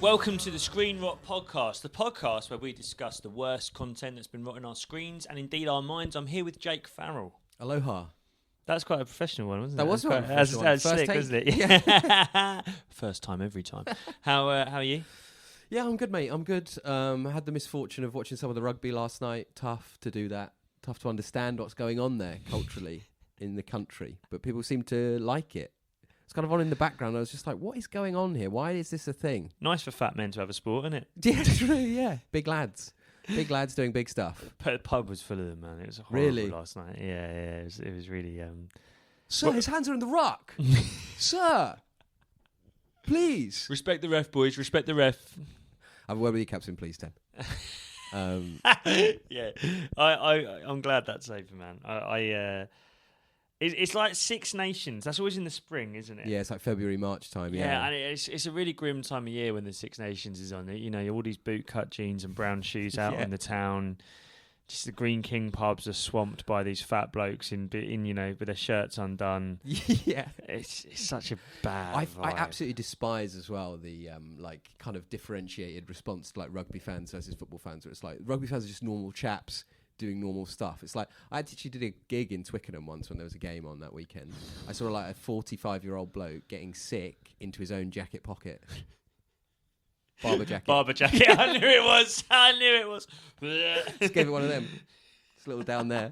Welcome to the Screen Rot Podcast, the podcast where we discuss the worst content that's been rotting our screens and indeed our minds. I'm here with Jake Farrell. Aloha. That's quite a professional one, wasn't it? That was quite a professional one. That's slick, wasn't it? Yeah. First time, every time. How are you? Yeah, I'm good, mate. I'm good. I had the misfortune of watching some of the rugby last night. Tough to do that. Tough to understand what's going on there culturally in the country. But people seem to like it. It's kind of on in the background. I was just like, what is going on here? Why is this a thing? Nice for fat men to have a sport, isn't it? Yeah, true, yeah. Big lads. Big lads doing big stuff. The pub was full of them, man. It was horrible last night. Yeah. It was really... Sir, his hands are in the ruck. Sir, please. Respect the ref, boys. Respect the ref. Have a word with your captain, please, Ted. Yeah, I'm glad that's over, man. It's like Six Nations. That's always in the spring, isn't it? Yeah, it's like February, March time. Yeah, and it's a really grim time of year when the Six Nations is on. You know, all these boot-cut jeans and brown shoes out in the town. Just the Green King pubs are swamped by these fat blokes in you know, with their shirts undone. Yeah, it's such a bad vibe. I absolutely despise as well the like kind of differentiated response to like rugby fans versus football fans, where it's like rugby fans are just normal chaps doing normal stuff. It's like I actually did a gig in Twickenham once when there was a game on that weekend. I saw like a 45-year-old bloke getting sick into his own jacket pocket. Barber jacket. I knew it was. Just gave it one of them. It's a little down there.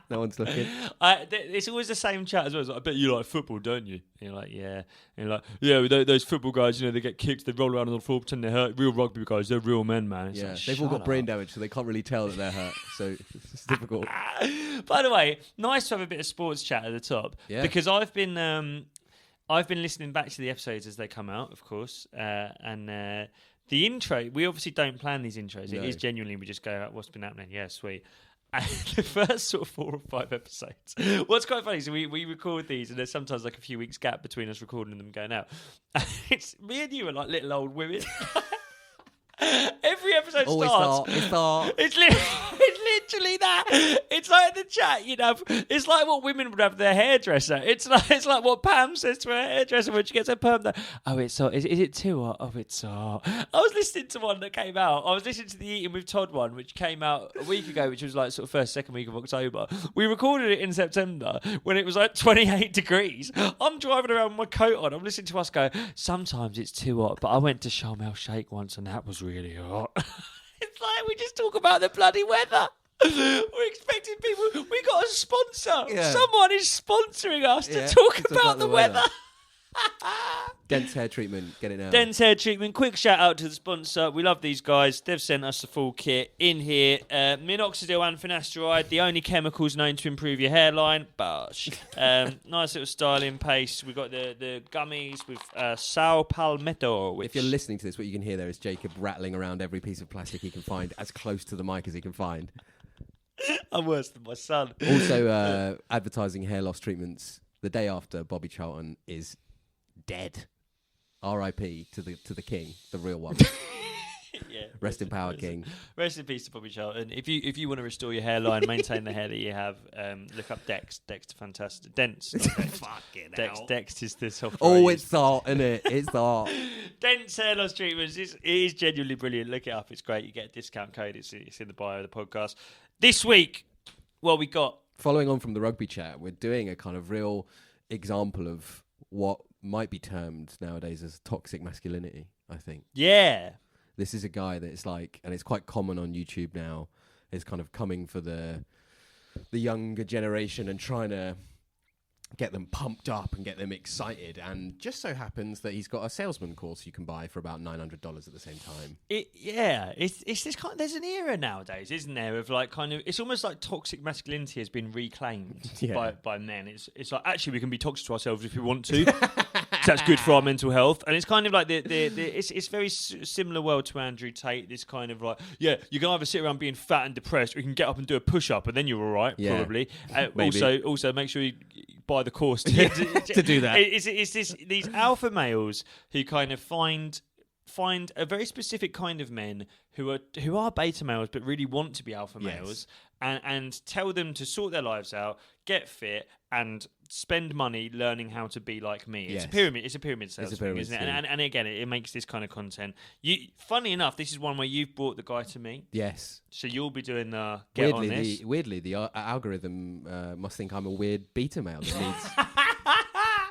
No one's looking. It's always the same chat as well. It's like, I bet you like football, don't you? And you're like, yeah. And you're like, yeah, those football guys, you know, they get kicked, they roll around on the floor, pretend they're hurt. Real rugby guys, they're real men, man. It's like, they've all got brain damage, so they can't really tell that they're hurt. So it's difficult. By the way, nice to have a bit of sports chat at the top. Yeah. Because I've been listening back to the episodes as they come out, of course, and the intro. We obviously don't plan these intros. No. It is genuinely we just go, "What's been happening?" Yeah, sweet. And the first sort of 4 or 5 episodes. What's quite funny, so we record these, and there's sometimes like a few weeks gap between us recording them and going out. And it's me and you are like little old women. Every episode starts. It's literally that. It's like the chat, you know. It's like what women would have their hairdresser. It's like what Pam says to her hairdresser when she gets her perm. Oh, it's hot. Is it too hot? Oh, it's hot. I was listening to one that came out. I was listening to the Eating with Todd one, which came out a week ago, which was like sort of first, second week of October. We recorded it in September when it was like 28 degrees. I'm driving around with my coat on. I'm listening to us go, sometimes it's too hot, but I went to Sharm el Sheikh once and that was really hot. It's like we just talk about the bloody weather. We're expecting people. We got a sponsor. Yeah. Someone is sponsoring us to talk about the weather. Dent's hair treatment. Get it now. Dent's hair treatment. Quick shout out to the sponsor. We love these guys. They've sent us the full kit in here. Minoxidil and finasteride, the only chemicals known to improve your hairline. Bosh. Nice little styling paste. We've got the gummies with Sao Palmetto. If you're listening to this, what you can hear there is Jacob rattling around every piece of plastic he can find as close to the mic as he can find. I'm worse than my son. Also, advertising hair loss treatments the day after Bobby Charlton is dead. R.I.P. to the king, the real one. Yeah. Rest in power, king. Rest in peace to Bobby Charlton. If you want to restore your hairline, maintain the hair that you have, look up Dex. Dex fantastic. Dents. Fucking Dex. Dex is the soft. Oh, it's art, isn't it? It's art. Dents hair loss treatments. It is genuinely brilliant. Look it up. It's great. You get a discount code. It's in the bio of the podcast. This week, what we got. Following on from the rugby chat, we're doing a kind of real example of what might be termed nowadays as toxic masculinity, I think. Yeah. This is a guy that is like, and it's quite common on YouTube now, is kind of coming for the younger generation and trying to get them pumped up and get them excited. And just so happens that he's got a salesman course you can buy for about $900 at the same time. It's this kind. There's an era nowadays, isn't there, of like kind of. It's almost like toxic masculinity has been reclaimed by men. It's like actually we can be toxic to ourselves if we want to. That's good for our mental health, and it's kind of like it's very similar world to Andrew Tate. This kind of like you can either sit around being fat and depressed, or you can get up and do a push up, and then you're all right, probably. Also make sure you buy the course to do that. It's these alpha males who kind of find a very specific kind of men who are beta males but really want to be alpha males, and tell them to sort their lives out, get fit, and spend money learning how to be like me. Yes. It's a pyramid salesman, isn't it? scheme. And again, it makes this kind of content. Funny enough, this is one where you've brought the guy to me. Yes. So you'll be doing the get on this. Weirdly, the algorithm must think I'm a weird beta male that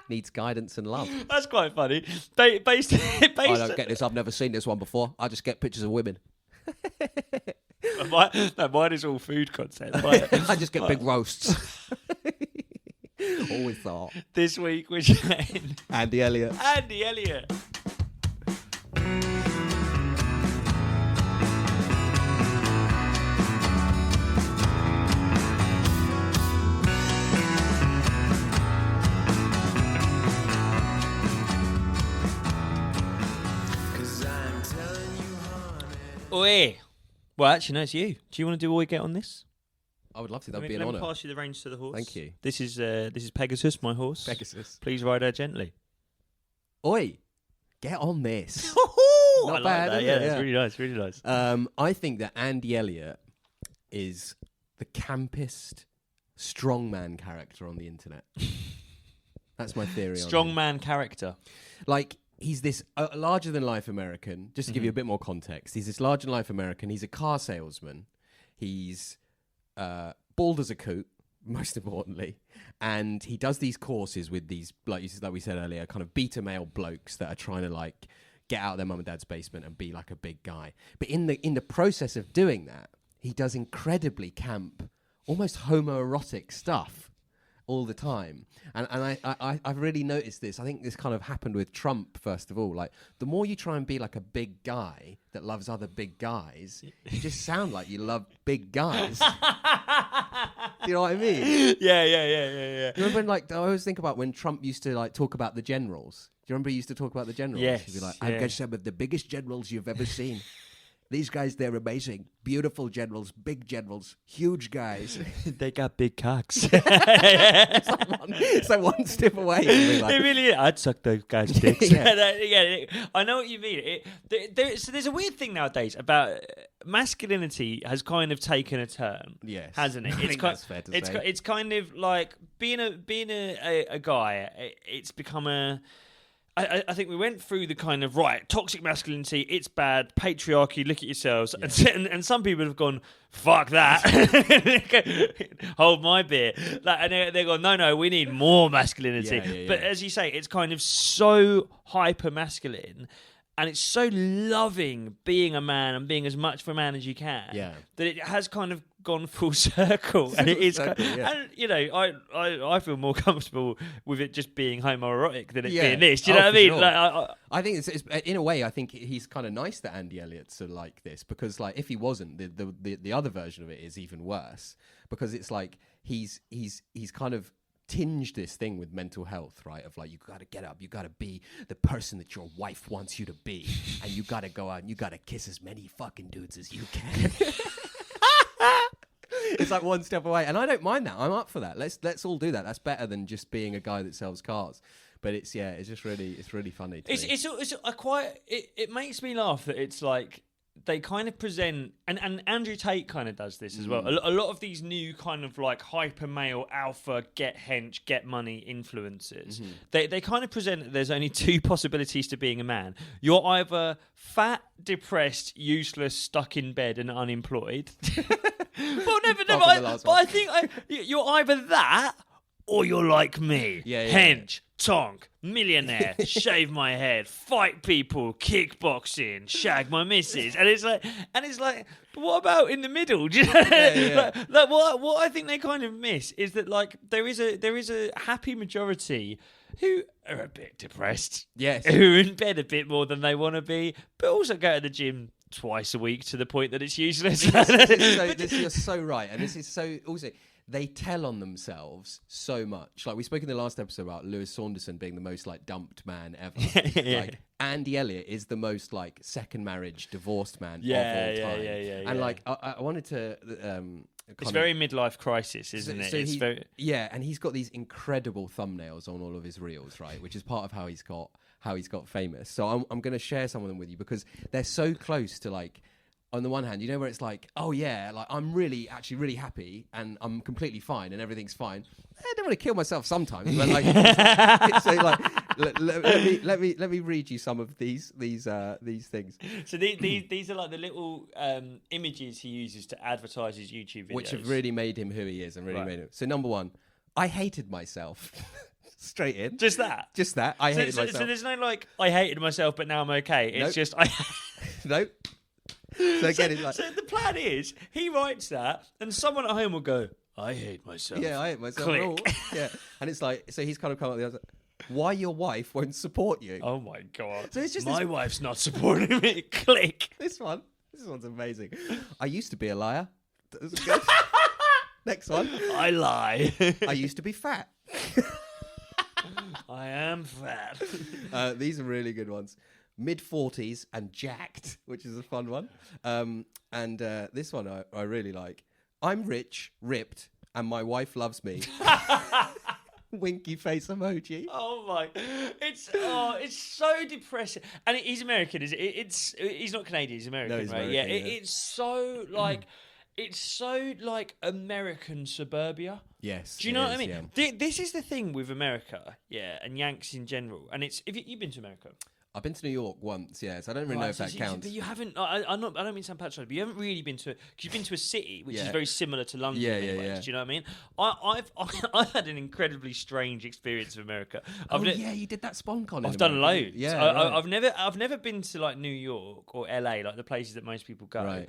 needs guidance and love. That's quite funny. Based I don't get this. I've never seen this one before. I just get pictures of women. Mine is all food content. I just get big roasts. Always thought. This week we're chatting Andy Elliot. Andy Elliot. Oi. Well, actually, no, it's you. Do you want to do Oi Get on this? I would love to. That would be an Let me honour. pass you the reins to the horse. Thank you. This is Pegasus, my horse. Pegasus. Please ride her gently. Oi, get on this. I like bad, that. is Yeah, it? that's Yeah. really nice. Really nice. I think that Andy Elliot is the campest strongman character on the internet. That's my theory. on him. Strongman character. Like, he's this larger-than-life American. Just to give you a bit more context, he's this larger-than-life American. He's a car salesman. He's bald as a coot, most importantly. And he does these courses with these, like we said earlier, kind of beta male blokes that are trying to, like, get out of their mum and dad's basement and be like a big guy. But in the process of doing that, he does incredibly camp, almost homoerotic stuff all the time. And I've really noticed this. I think this kind of happened with Trump, first of all. Like, the more you try and be like a big guy that loves other big guys, you just sound like you love big guys. Do you know what I mean? Yeah. You remember when, like, I always think about when Trump used to, like, talk about the generals. Do you remember he used to talk about the generals? Yes. He'd be like, I've got some of the biggest generals you've ever seen. These guys, they're amazing. Beautiful generals, big generals, huge guys. They got big cocks. It's like one step away. It really is. I'd suck those guys' dicks. Yeah. I know what you mean. So there's a weird thing nowadays about masculinity has kind of taken a turn. Yes. Hasn't it? I think that's fair to say. It's kind of like being a guy. It's become a... I think we went through the kind of, right, toxic masculinity, it's bad, patriarchy, look at yourselves. Yeah. And some people have gone, fuck that. Hold my beer. And they're going, no, we need more masculinity. Yeah. But as you say, it's kind of so hyper masculine. And it's so loving being a man and being as much of a man as you can that it has kind of gone full circle. And it is, and you know, I feel more comfortable with it just being homoerotic than it being this. Do you know what I mean? Sure. Like, I think it's in a way. I think he's kind of nice that Andy Elliott's are like this, because like if he wasn't, the other version of it is even worse, because it's like he's kind of tinge this thing with mental health, right? Of like, you got to get up, you got to be the person that your wife wants you to be, and you got to go out and you got to kiss as many fucking dudes as you can. It's like one step away, and I don't mind that. I'm up for that. Let's all do that. That's better than just being a guy that sells cars. But it's just really funny to me. It makes me laugh that it's like they kind of present, and Andrew Tate kind of does this as well. A lot of these new kind of like hyper male alpha get hench, get money influencers, they kind of present that there's only two possibilities to being a man. You're either fat, depressed, useless, stuck in bed and unemployed. Well, never. But I think you're either that or you're like me. Hench, tonk, millionaire, shave my head, fight people, kickboxing, shag my missus, and it's like, but what about in the middle? Do you know? Like what I think they kind of miss is that like there is a happy majority who are a bit depressed, who are in bed a bit more than they want to be, but also go to the gym twice a week to the point that it's useless. You're so right, and this is so also. They tell on themselves so much. Like we spoke in the last episode about Lewis Saunderson being the most like dumped man ever. Like Andy Elliot is the most like second marriage divorced man of all time. And like I wanted to. It's very midlife crisis, isn't it? It's very... Yeah, and he's got these incredible thumbnails on all of his reels, right? Which is part of how he's got famous. So I'm going to share some of them with you because they're so close to like. on the one hand, you know, where it's like, oh yeah, like I'm actually really happy and I'm completely fine and everything's fine. I don't want to kill myself sometimes, but like, so like, let me read you some of these things. So these are like the little images he uses to advertise his YouTube videos, which have really made him who he is and really made him. So number one, I hated myself. Straight in. Just that. I hated myself. So there's no like, I hated myself, but now I'm okay. It's just I. Nope. So again, it's like, so the plan is he writes that, and someone at home will go, I hate myself. Yeah, I hate myself. Click. Yeah, and it's like, so he's kind of come up with the other. Why your wife won't support you? Oh my god! So it's just my wife's not supporting me. Click. This one's amazing. I used to be a liar. That was good. Next one. I lie. I used to be fat. I am fat. These are really good ones. Mid-40s and jacked, which is a fun one. And this one I really like. I'm rich, ripped, and my wife loves me. Winky face emoji. Oh my! It's so depressing. And he's American, is it? He's not Canadian. He's American, he's right? American, Yeah. It's so like. It's so like American suburbia. Yes. Do you know what I mean? Yeah. This is the thing with America, yeah, and Yanks in general. And it's if you've been to America. I've been to New York once, yeah, so I don't really know if that counts. But you haven't. I don't mean to sound patronising, but you haven't really been to. Because you've been to a city which is very similar to London. Yeah. Do you know what I mean? I've had an incredibly strange experience of America. You did that SponCon. I've done loads. Yeah, I've never been to like New York or LA, like the places that most people go. Right.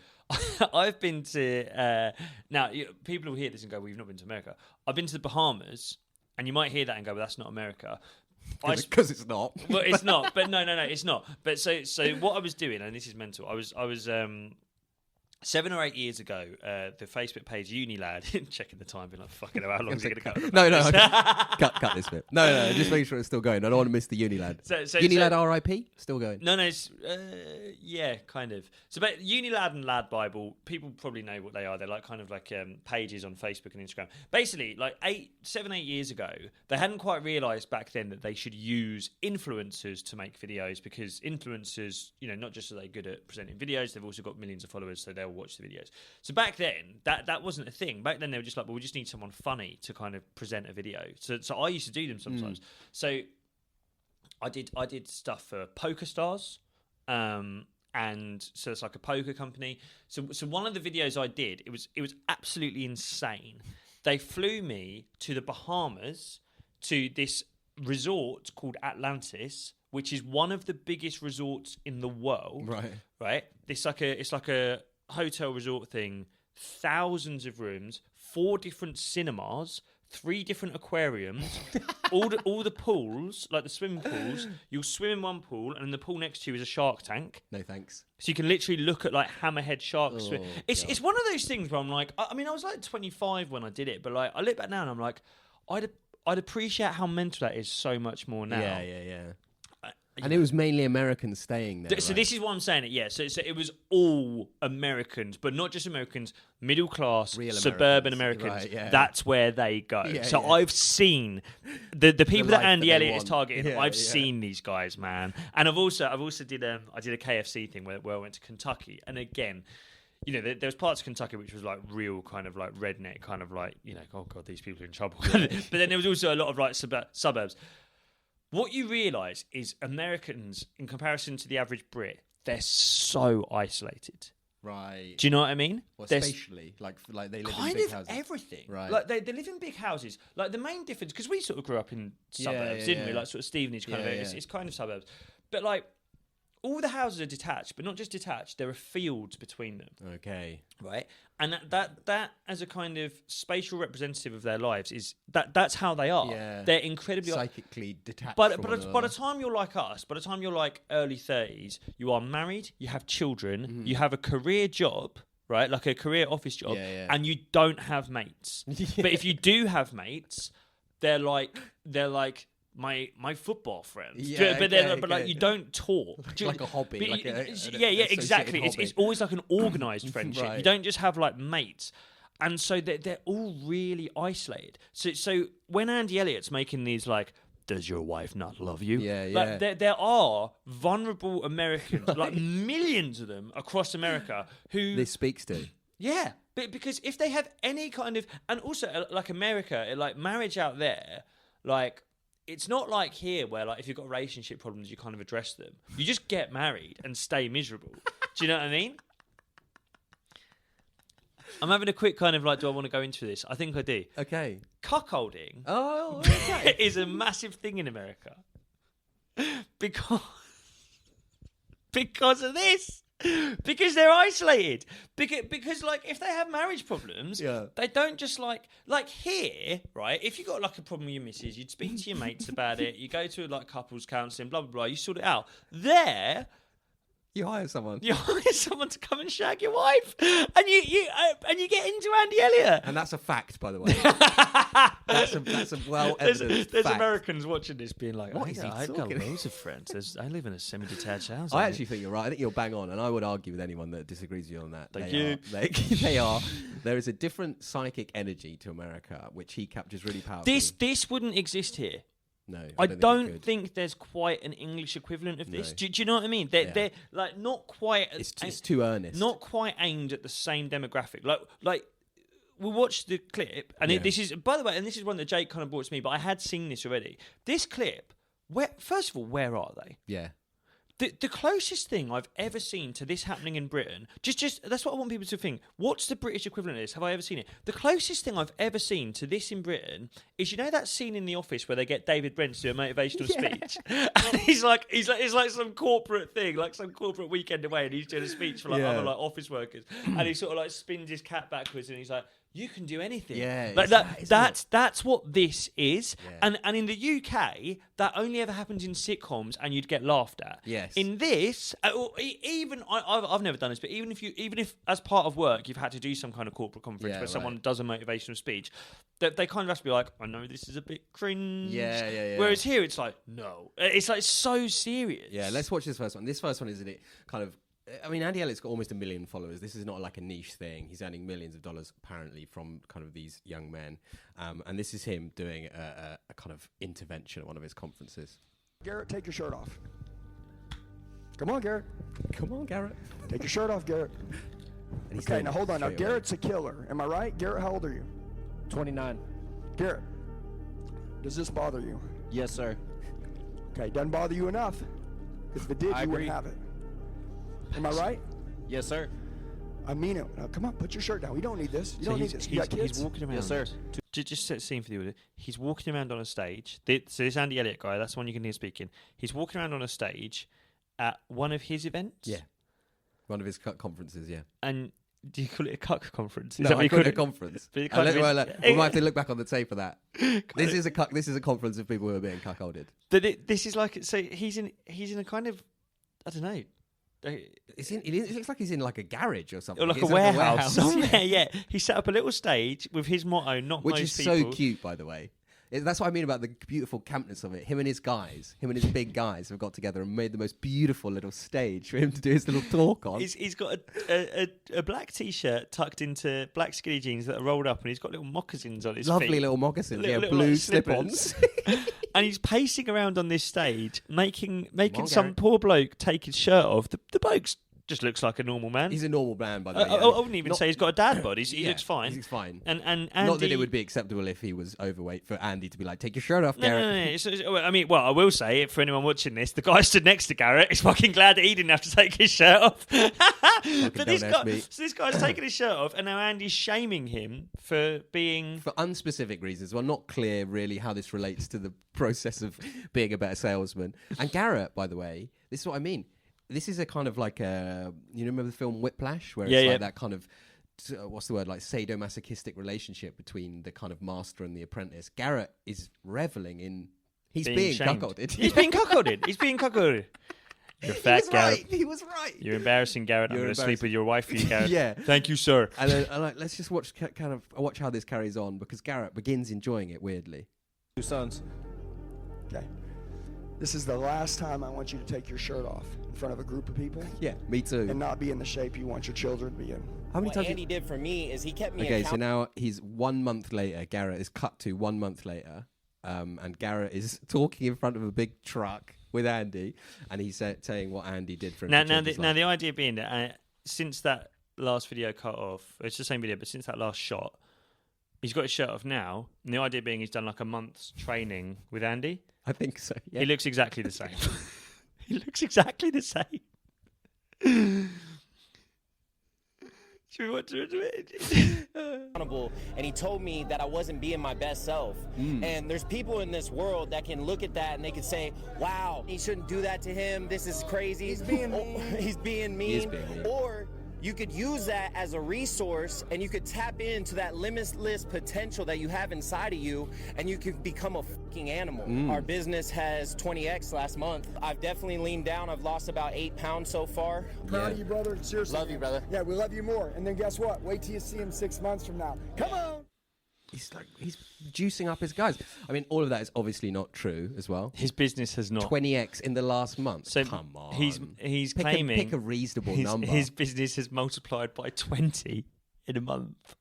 I've been to. Now people will hear this and go, "Well, you've not been to America." I've been to the Bahamas, and you might hear that and go, "Well, that's not America." Because it's not. Well, it's not. But no, it's not. But so what I was doing, and this is mental. I was 7 or 8 years ago, the Facebook page Unilad, checking the time, being like, fucking hell, how long is it going to go? No, cut this bit. No, just make sure it's still going. I don't want to miss the Unilad. Unilad RIP? Still going? No, it's, yeah, kind of. So, but Unilad and Lad Bible, people probably know what they are. They're like kind of like pages on Facebook and Instagram. Basically, like 7, 8 years ago, they hadn't quite realised back then that they should use influencers to make videos, because influencers, you know, not just are they good at presenting videos, they've also got millions of followers, so they'll watch the videos. So back then, that wasn't a thing. Back then, they were just like, well, we just need someone funny to kind of present a video. So I used to do them sometimes. So I did stuff for PokerStars, and so it's like a poker company. So one of the videos I did, it was absolutely insane. They flew me to the Bahamas to this resort called Atlantis, which is one of the biggest resorts in the world. Right. It's like a hotel resort thing, thousands of rooms, 4 different cinemas, 3 different aquariums, all the pools, like the swimming pools. You'll swim in one pool, and in the pool next to you is a shark tank. No thanks. So you can literally look at like hammerhead sharks swim. It's one of those things where I'm like, I mean, I was like 25 when I did it, but like I look back now and I'm like, I'd appreciate how mental that is so much more now. Yeah. And it was mainly Americans staying there. So this is why I'm saying it, yeah. So it was all Americans, but not just Americans, middle class, real suburban Americans. Right, yeah. That's where they go. Yeah. I've seen the people that Andy Elliot is targeting. I've seen these guys, man. And I've also did a KFC thing where I went to Kentucky, and again, you know, there was parts of Kentucky which was like real kind of like redneck, kind of like, you know, oh god, these people are in trouble. But then there was also a lot of like suburbs. What you realise is Americans, in comparison to the average Brit, they're so isolated. Right. Do you know what I mean? Well, spatially, like they live in big houses. Everything. Right. Like they live in big houses. Like the main difference, because we sort of grew up in suburbs, didn't we? Like sort of Stevenage kind of area. It's kind of suburbs. But like all the houses are detached, but not just detached. There are fields between them. Okay. Right. And that as a kind of spatial representative of their lives is that's how they are. Yeah. They're incredibly psychically detached. But by the time you're like us, by the time you're like early 30s, you are married, you have children, you have a career job, right? Like a career office job, and you don't have mates. But if you do have mates, they're like my football friends, but like you don't talk. Like a hobby, exactly. Hobby. It's always like an organised friendship. Right. You don't just have like mates, and so they're all really isolated. So when Andy Elliott's making these like does your wife not love you? Yeah, Like, there are vulnerable Americans, like millions of them across America, who this speaks to. Yeah, but because if they have any kind of, and also like America, like marriage out there, like it's not like here where like if you've got relationship problems, you kind of address them. You just get married and stay miserable. Do you know what I mean? I'm having a quick kind of like, do I want to go into this? I think I do. Okay. Cuckolding Okay. is a massive thing in America because of this. Because they're isolated. Because like if they have marriage problems, they don't just like here, right? If you got like a problem with your missus, you'd speak to your mates about it. You go to like couples counselling, blah blah blah. You sort it out. There, you hire someone. You hire someone to come and shag your wife, and you get into Andy Elliot. And that's a fact, by the way. that's a well evidenced There's fact. Americans watching this being like, what is he I've got talking loads of friends. I live in a semi-detached house. I actually think you're right. I think you're bang on, and I would argue with anyone that disagrees with you on that. Thank you. They are. There is a different psychic energy to America, which he captures really powerfully. This wouldn't exist here. No, I don't think there's quite an English equivalent of this. No. Do you know what I mean? They're like not quite. It's too earnest. Not quite aimed at the same demographic. Like we watched the clip, and this is, by the way, and this is one that Jake kind of brought to me, but I had seen this already. This clip, first of all, where are they? Yeah. The closest thing I've ever seen to this happening in Britain, just that's what I want people to think. What's the British equivalent of this? Have I ever seen it? The closest thing I've ever seen to this in Britain is, you know, that scene in The Office where they get David Brent to do a motivational speech, and it's like some corporate thing, like some corporate weekend away, and he's doing a speech for like other like office workers, and he sort of like spins his cat backwards, and he's like, you can do anything. Yeah, like that's what this is. Yeah. And in the UK, that only ever happens in sitcoms, and you'd get laughed at. Yes. In this, even I've never done this, but even if as part of work you've had to do some kind of corporate conference where someone does a motivational speech, they kind of have to be like, I know this is a bit cringe. Yeah. Whereas here, it's like, no, it's like so serious. Yeah, let's watch this first one. This first one is kind of. I mean, Andy Elliott's got almost 1 million followers. This is not like a niche thing. He's earning millions of dollars, apparently, from kind of these young men. And this is him doing a kind of intervention at one of his conferences. Garrett, take your shirt off. Come on, Garrett. Come on, Garrett. Take your shirt off, Garrett. Okay, now hold on. Now, Garrett's a killer. Am I right? Garrett, how old are you? 29. Garrett, does this bother you? Yes, sir. Okay, doesn't bother you enough. Because if it did, you wouldn't have it. Am I right? Yes, sir. I mean it. Now, come on, put your shirt down. We don't need this. You don't need this. You got kids? He's walking around. Yes, sir. Just set the scene for the audience. He's walking around on a stage. So this Andy Elliot guy, that's the one you can hear speaking. He's walking around on a stage at one of his events. Yeah. One of his conferences, yeah. And do you call it a cuck conference? No, I call it a conference. We might have to look back on the tape for that. This is a conference of people who are being cuckolded. But this is like, so he's in a kind of, I don't know. It looks like he's in like a garage or something. Or like a warehouse somewhere, yeah. He set up a little stage with his motto, not which most is people. so cute, by the way. That's what I mean about the beautiful campness of it. Him and his big guys have got together and made the most beautiful little stage for him to do his little talk on. He's got a black T-shirt tucked into black skinny jeans that are rolled up, and he's got little moccasins on his feet. Lovely little moccasins, blue like slip-ons. And he's pacing around on this stage, making some poor bloke take his shirt off. The bloke's just looks like a normal man. He's a normal man, by the way. I wouldn't even say he's got a dad bod. He looks fine. He's fine. And Andy, not that it would be acceptable if he was overweight for Andy to be like, take your shirt off, Garrett. No. I mean, I will say it for anyone watching this. The guy stood next to Garrett is fucking glad that he didn't have to take his shirt off. But this guy's taking his shirt off, and now Andy's shaming him for being... For unspecific reasons. Well, not clear really how this relates to the process of being a better salesman. And Garrett, by the way, this is what I mean. This is a kind of like a, you remember the film Whiplash, where it's like that kind of, what's the word, like sadomasochistic relationship between the kind of master and the apprentice. Garrett is reveling in, he's being cuckolded. He's being cuckolded. You're fat, Garrett. He was right. You're embarrassing, Garrett. I'm going to sleep with your wife for you, Garrett. Yeah. Thank you, sir. And then, let's just watch how this carries on, because Garrett begins enjoying it weirdly. 2 sons. Okay. This is the last time I want you to take your shirt off in front of a group of people. Yeah, me too. And not be in the shape you want your children to be in. How many what times Andy did for me is he kept me Okay, so now he's 1 month later. Garrett is cut to 1 month later. and Garrett is talking in front of a big truck with Andy, and he's saying what Andy did for him. Now the idea being that since that last video cut off, it's the same video, but since that last shot, he's got his shirt off now, and the idea being he's done like a month's training with Andy. I think so. Yeah. He looks exactly the same. He looks exactly the same. Should we watch it? And he told me that I wasn't being my best self. And there's people in this world that can look at that and they can say, wow, he shouldn't do that to him. This is crazy. He's being mean. He's being mean. Or you could use that as a resource and you could tap into that limitless potential that you have inside of you and you could become a fucking animal. Our business has 20x last month. I've definitely leaned down. I've lost about 8 pounds so far. Proud of you, brother. Seriously. Love you, brother. Yeah, we love you more. And then guess what? Wait till you see him 6 months from now. Come on. He's juicing up his guys. I mean, all of that is obviously not true as well. His business has not 20x in the last month. So come on, he's claiming pick a reasonable number. His business has multiplied by 20 in a month.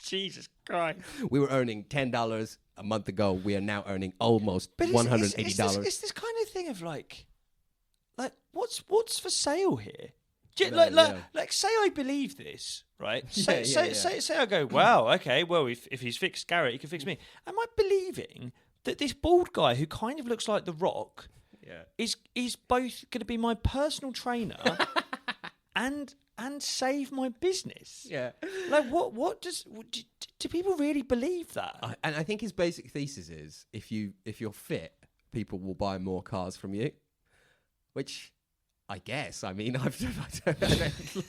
Jesus Christ! We were earning $10 a month ago. We are now earning almost $180. It's this kind of thing of like what's for sale here? Like, say I believe this, right? Say I go, wow, okay, well, if he's fixed Garrett, he can fix me. Am I believing that this bald guy who kind of looks like The Rock is both going to be my personal trainer and save my business? Yeah. Like, do people really believe that? And I think his basic thesis is if you're fit, people will buy more cars from you, which... I guess. I mean, I don't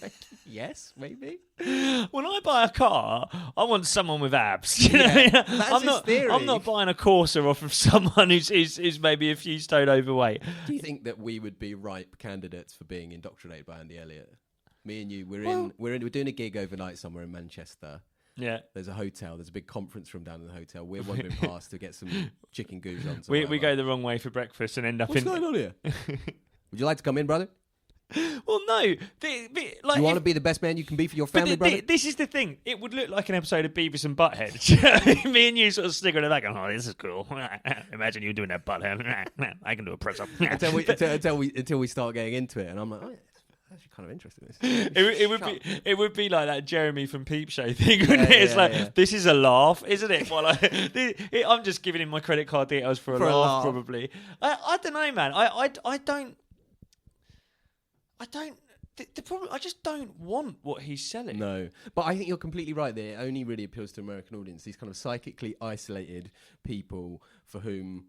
like, yes, maybe. When I buy a car, I want someone with abs. You know what I mean? That's his theory. I'm not buying a Corsa off of someone who's maybe a few stone overweight. Do you think that we would be ripe candidates for being indoctrinated by Andy Elliot? Me and you, we're doing a gig overnight somewhere in Manchester. Yeah. There's a hotel. There's a big conference room down in the hotel. We're wandering past to get some chicken goujons. We go the wrong way for breakfast and end up What's going on here? Would you like to come in, brother? Well, no. You want to be the best man you can be for your family, brother? This is the thing. It would look like an episode of Beavis and Butthead. Me and you sort of sniggering at that, going, "Oh, this is cool. Imagine you doing that, Butthead. I can do a press up." until we start getting into it, and I'm like, oh, that's actually kind of interesting. It would be like that Jeremy from Peep Show thing, wouldn't it? It's this is a laugh, isn't it? Well, I'm just giving him my credit card details for a laugh, probably. I don't know, man. I don't. The problem, I just don't want what he's selling. No, but I think you're completely right there. It only really appeals to American audience. These kind of psychically isolated people for whom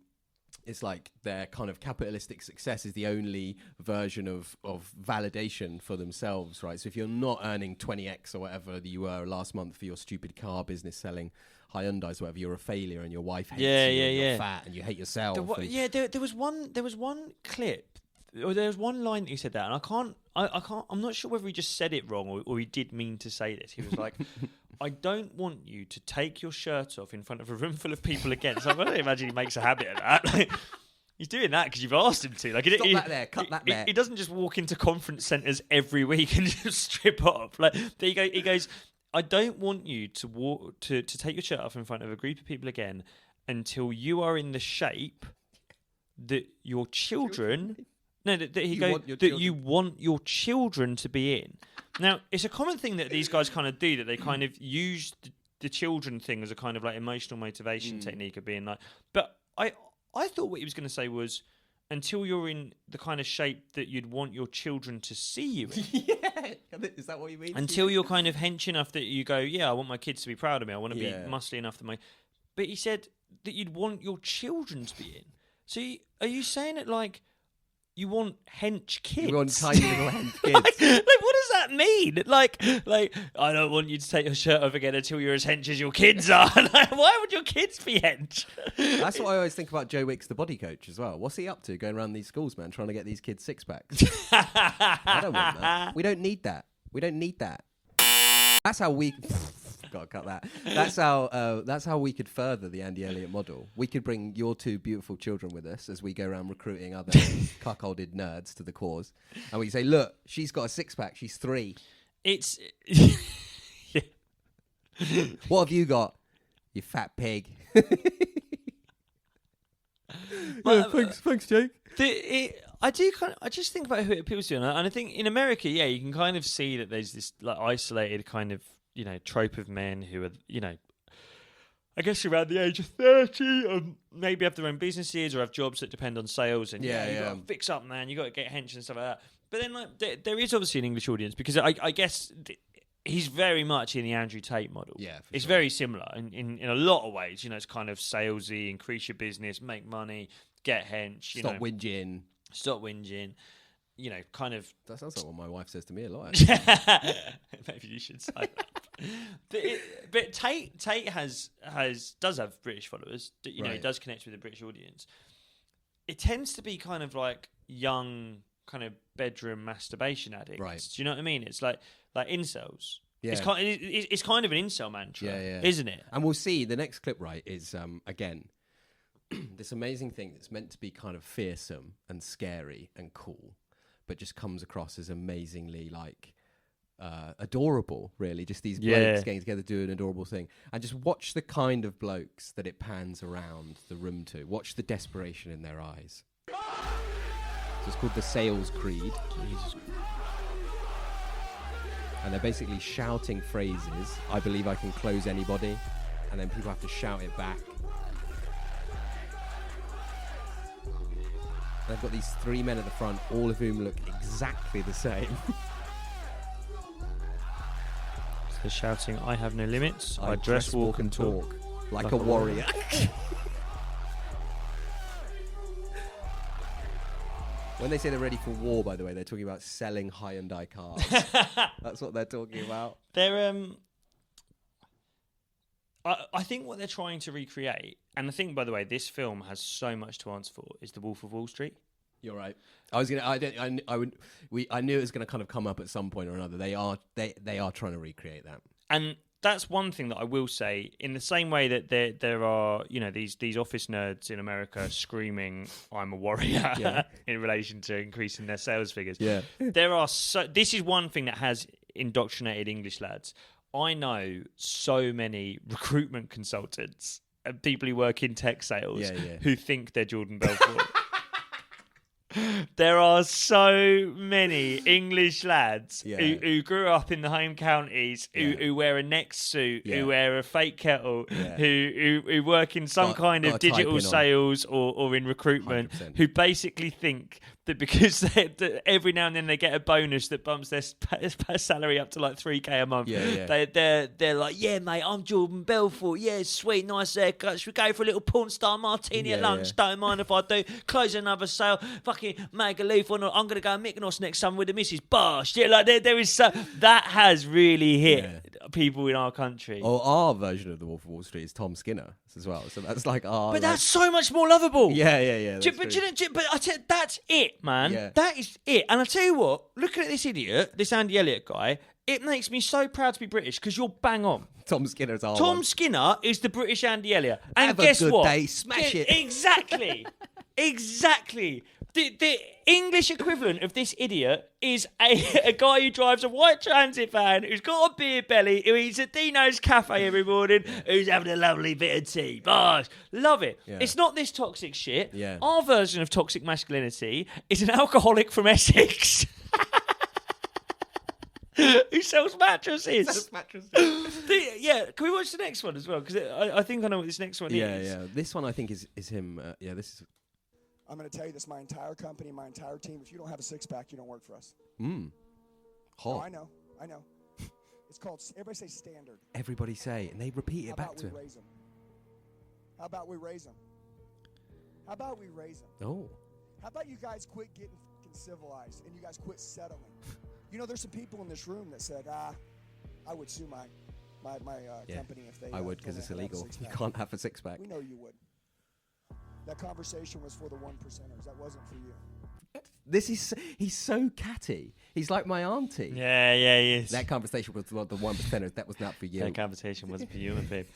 it's like their kind of capitalistic success is the only version of validation for themselves, right? So if you're not earning 20x or whatever that you were last month for your stupid car business selling Hyundais or whatever, you're a failure and your wife hates you and you're fat and you hate yourself. There was one clip. Or there was one line that he said that, and I can't. I'm not sure whether he just said it wrong or he did mean to say this. He was like, "I don't want you to take your shirt off in front of a room full of people again." So I don't imagine he makes a habit of that. Like, he's doing that because you've asked him to. Like, stop that there. Cut that there. He doesn't just walk into conference centres every week and just strip off. Like, he goes, "I don't want you to take your shirt off in front of a group of people again until you are in the shape that your children." No, you want your children to be in. Now, it's a common thing that these guys kind of do, that they kind of use the children thing as a kind of like emotional motivation technique of being like... But I thought what he was going to say was, until you're in the kind of shape that you'd want your children to see you in. Yeah, is that what you mean? Until you're kind of hench enough that you go, yeah, I want my kids to be proud of me. I want to be muscly enough that my... But he said that you'd want your children to be in. So are you saying it like... You want hench kids? You want tiny little hench kids? like, what does that mean? Like, I don't want you to take your shirt off again until you're as hench as your kids are. Like, why would your kids be hench? That's what I always think about Joe Wicks, the body coach, as well. What's he up to, going around these schools, man, trying to get these kids six packs? I don't want that. We don't need that. That's how we... Gotta cut that. That's how we could further the Andy Elliot model. We could bring your two beautiful children with us as we go around recruiting other cuckolded nerds to the cause, and we say, "Look, she's got a six-pack. She's 3. It's What have you got, you fat pig?" Thanks, Jake. I just think about who it appeals to, and I think in America, you can kind of see that there's this like isolated kind of trope of men who are I guess around the age of 30, or maybe have their own businesses or have jobs that depend on sales, and you got to fix up, man. You got to get hench and stuff like that. But then there is obviously an English audience because I guess he's very much in the Andrew Tate model. Yeah, it's very similar in a lot of ways. It's kind of salesy, increase your business, make money, get hench. Stop whinging. Kind of. That sounds like what my wife says to me a lot. Maybe you should say that. But Tate does have British followers. He does connect with the British audience. It tends to be kind of like young, kind of bedroom masturbation addicts. Right. Do you know what I mean? It's like incels. Yeah. It's kind of an incel mantra, isn't it? And we'll see. The next clip, right, is again this amazing thing that's meant to be kind of fearsome and scary and cool, but just comes across as amazingly like adorable, really. Just these blokes getting together, do an adorable thing, and just watch the kind of blokes that it pans around the room to. Watch the desperation in their eyes. So it's called the Sales Creed. Jesus. And they're basically shouting phrases. I believe I can close anybody, and then people have to shout it back. They've got these 3 men at the front, all of whom look exactly the same. So shouting, I have no limits. I dress, walk and talk. Like a warrior. When they say they're ready for war, by the way, they're talking about selling Hyundai cars. That's what they're talking about. They're I think what they're trying to recreate, and I think, by the way, this film has so much to answer for, is The Wolf of Wall Street. You're right. I knew it was gonna kind of come up at some point or another. They are trying to recreate that. And that's one thing that I will say. In the same way that there are these office nerds in America screaming "I'm a warrior" in relation to increasing their sales figures. Yeah, this is one thing that has indoctrinated English lads. I know so many recruitment consultants and people who work in tech sales who think they're Jordan Belfort. There are so many English lads who grew up in the home counties, who wear a neck suit, who wear a fake kettle, who work in some kind of digital sales or in recruitment, 100%. Who basically think that because every now and then they get a bonus that bumps their salary up to like $3,000 a month, they're like, yeah, mate, I'm Jordan Belfort. Yeah, sweet, nice haircut. Should we go for a little porn star martini at lunch? Don't mind if I do. Close another sale. Fucking Magaluf. I'm going to go to Mykonos next summer with the missus. Bosh. Yeah, like there is that has really hit people in our country. Oh, our version of The Wolf of Wall Street is Tom Skinner as well. So that's like our. But that's so much more lovable. Yeah. But I tell you, that's it, man. Yeah. That is it. And I tell you what, looking at this idiot, this Andy Elliot guy, it makes me so proud to be British because you're bang on. Tom Skinner's our Tom one. Skinner is the British Andy Elliot. And Have guess a good what? day, smash it. Exactly. Exactly. The English equivalent of this idiot is a guy who drives a white transit van, who's got a beer belly, who eats at Dino's Cafe every morning, who's having a lovely bit of tea. Bosh. Love it. Yeah. It's not this toxic shit. Yeah. Our version of toxic masculinity is an alcoholic from Essex who sells mattresses. Can we watch the next one as well? Because I think I know what this next one is. Yeah. This one I think is him. This is. I'm going to tell you this, my entire company, my entire team, if you don't have a six-pack, you don't work for us. Hot. No, I know. It's called, everybody say standard. Everybody say, and they repeat it back to him. How about we raise them? Oh. How about you guys quit getting civilized and you guys quit settling? There's some people in this room that said, I would sue my company if they... I would, because it's illegal. You can't have a six-pack. We know you would. That conversation was for the 1%ers. That wasn't for you. He's so catty. He's like my auntie. Yeah, he is. That conversation was the 1%ers. That was not for you. That conversation wasn't for you, babe.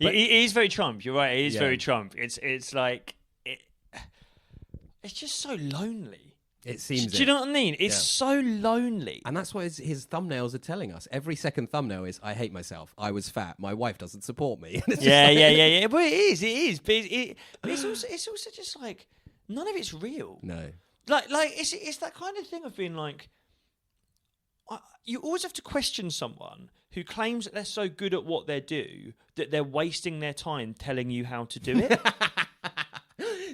He is very Trump. You're right. He is very Trump. It's like it's just so lonely. It seems. Do you know what I mean? It's so lonely. And that's what his thumbnails are telling us. Every second thumbnail is, I hate myself. I was fat. My wife doesn't support me. Yeah. But it is. But it's also just like, none of it's real. No. Like it's that kind of thing of being like, you always have to question someone who claims that they're so good at what they do that they're wasting their time telling you how to do it.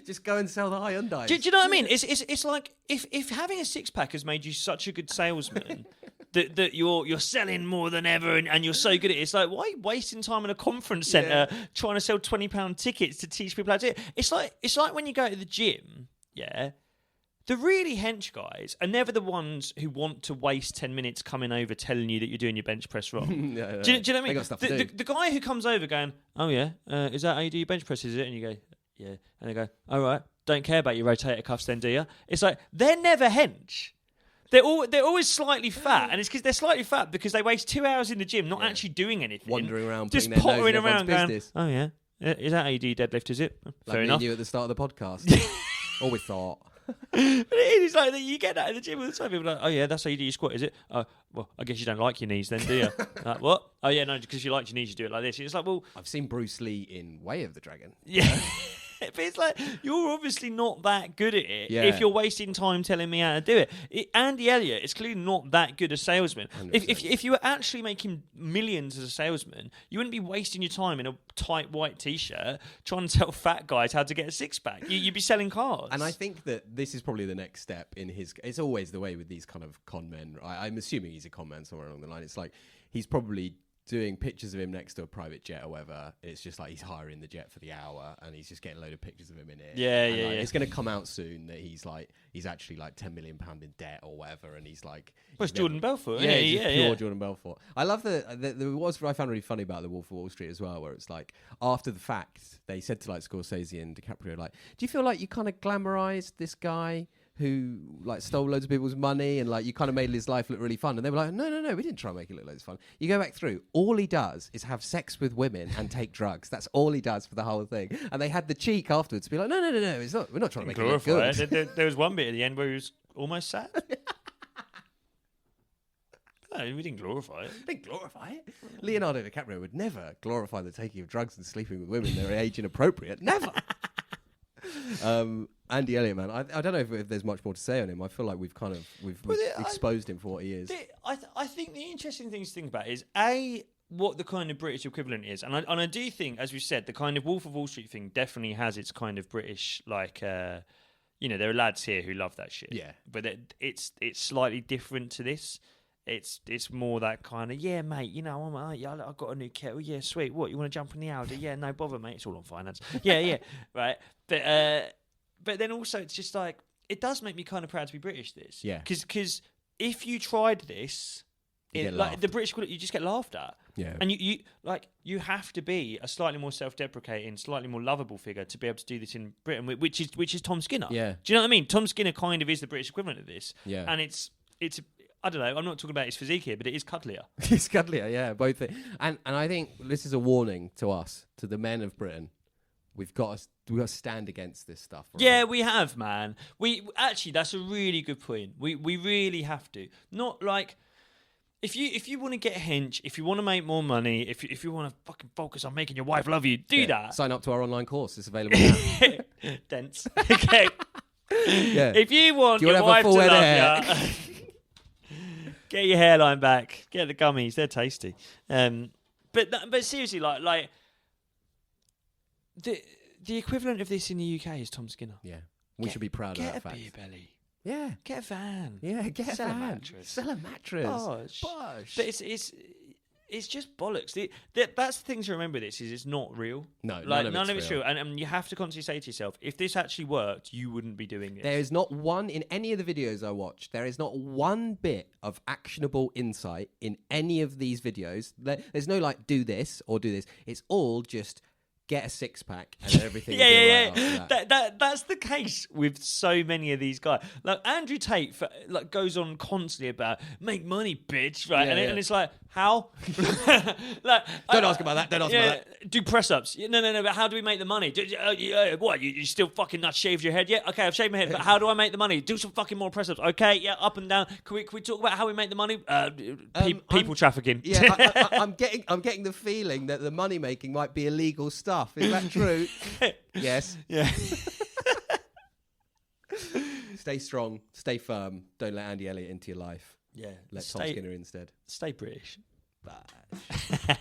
Just go and sell the Hyundai. Do you know what I mean? It's like if having a six-pack has made you such a good salesman that you're selling more than ever and you're so good at it, it's like, why are you wasting time in a conference centre trying to sell £20 tickets to teach people how to do it? It's like when you go to the gym, the really hench guys are never the ones who want to waste 10 minutes coming over telling you that you're doing your bench press wrong. Do you know what I mean? They got stuff to do. The guy who comes over going, oh yeah, is that how you do your bench press, is it? And you go, yeah. And they go, all right, don't care about your rotator cuffs then, do you? It's like, they're never hench. They're always slightly fat, and it's because they're slightly fat because they waste 2 hours in the gym not actually doing anything. Wandering around, just putting their nose in pottering around going, business. oh yeah, is that how you do deadlift, is it? Fair like enough. Me and you at the start of the podcast. Always thought. But it is like that. You get that in the gym all the time. People are like, oh yeah, that's how you do your squat, is it? Well, I guess you don't like your knees then, do you? Like, what? Oh yeah, no, because you like your knees, you do it like this. It's like, well, I've seen Bruce Lee in Way of the Dragon. Yeah. But it's like, you're obviously not that good at it if you're wasting time telling me how to do it. Andy Elliot is clearly not that good a salesman. If you were actually making millions as a salesman, you wouldn't be wasting your time in a tight white T-shirt trying to tell fat guys how to get a six-pack. You'd be selling cars. And I think that this is probably the next step in his... It's always the way with these kind of con men. I'm assuming he's a con man somewhere along the line. It's like he's probably... doing pictures of him next to a private jet or whatever. It's just like he's hiring the jet for the hour and he's just getting a load of pictures of him in it. Yeah. It's going to come out soon that he's actually like £10 million in debt or whatever, and he's like... Well, it's Jordan Belfort. Pure Jordan Belfort. I love what I found really funny about The Wolf of Wall Street as well, where it's like, after the fact, they said to like Scorsese and DiCaprio, like, do you feel like you kind of glamorized this guy who like stole loads of people's money and like you kind of made his life look really fun? And they were like, no, we didn't try and make it look loads of fun. You go back through, all he does is have sex with women and take drugs. That's all he does for the whole thing. And they had the cheek afterwards to be like, no, it's not. We're not trying to make it look good. There was one bit at the end where he was almost sad. No, we didn't glorify it. Leonardo DiCaprio would never glorify the taking of drugs and sleeping with women that are age inappropriate. Never. Andy Elliot, man, I don't know if there's much more to say on him. I feel like we've exposed him for what he is. I think the interesting thing to think about is what the kind of British equivalent is, and I do think, as we said, the kind of Wolf of Wall Street thing definitely has its kind of British like. There are lads here who love that shit. Yeah, but it's slightly different to this. It's more that kind of, yeah, mate, I've got a new kettle. Yeah, sweet. What, you want to jump in the Audi? Yeah, no bother, mate. It's all on finance. Yeah, right. But then also it's just like, it does make me kind of proud to be British, this. Yeah. Because if you tried this, like the British, you just get laughed at. Yeah. And you have to be a slightly more self-deprecating, slightly more lovable figure to be able to do this in Britain, which is Tom Skinner. Yeah. Do you know what I mean? Tom Skinner kind of is the British equivalent of this. Yeah. And it's I don't know, I'm not talking about his physique here, but it is cuddlier. It's cuddlier, yeah, both. And I think this is a warning to us, to the men of Britain. We've got to stand against this stuff. Right? Yeah, we have, man. We actually, that's a really good point. We really have to. Not like, if you want to get hench, if you want to make more money, if you want to fucking focus on making your wife love you, do that. Sign up to our online course. It's available now. Dense. Okay. Yeah. If you want your wife to love you, get your hairline back. Get the gummies. They're tasty. But seriously, like the equivalent of this in the UK is Tom Skinner. Yeah. We should be proud of that fact. Get a beer belly. Yeah. Get a van. Yeah, get a van. Sell a mattress. Sell a mattress. Bosh. But it's just bollocks. That's the thing to remember. This is it's not real. No, like none of it's real. And you have to constantly say to yourself, if this actually worked, you wouldn't be doing this. There is not one in any of the videos I watched. There is not one bit of actionable insight in any of these videos. There's no like do this or do this. It's all just get a six-pack and everything will be right after that. That's the case with so many of these guys. Like Andrew Tate goes on constantly about make money, bitch, right? And it's like, How? Like, Don't ask about that. Don't ask about that. Do press-ups. No. But how do we make the money? What? You still fucking not shaved your head yet? Okay, I've shaved my head. But how do I make the money? Do some fucking more press-ups. Okay, yeah, up and down. Can we talk about how we make the money? People trafficking. Yeah, I'm getting the feeling that the money making might be illegal stuff. Is that true? Yes. Yeah. Stay strong. Stay firm. Don't let Andy Elliot into your life. Yeah. Let Tom Skinner instead. Stay British. Bye.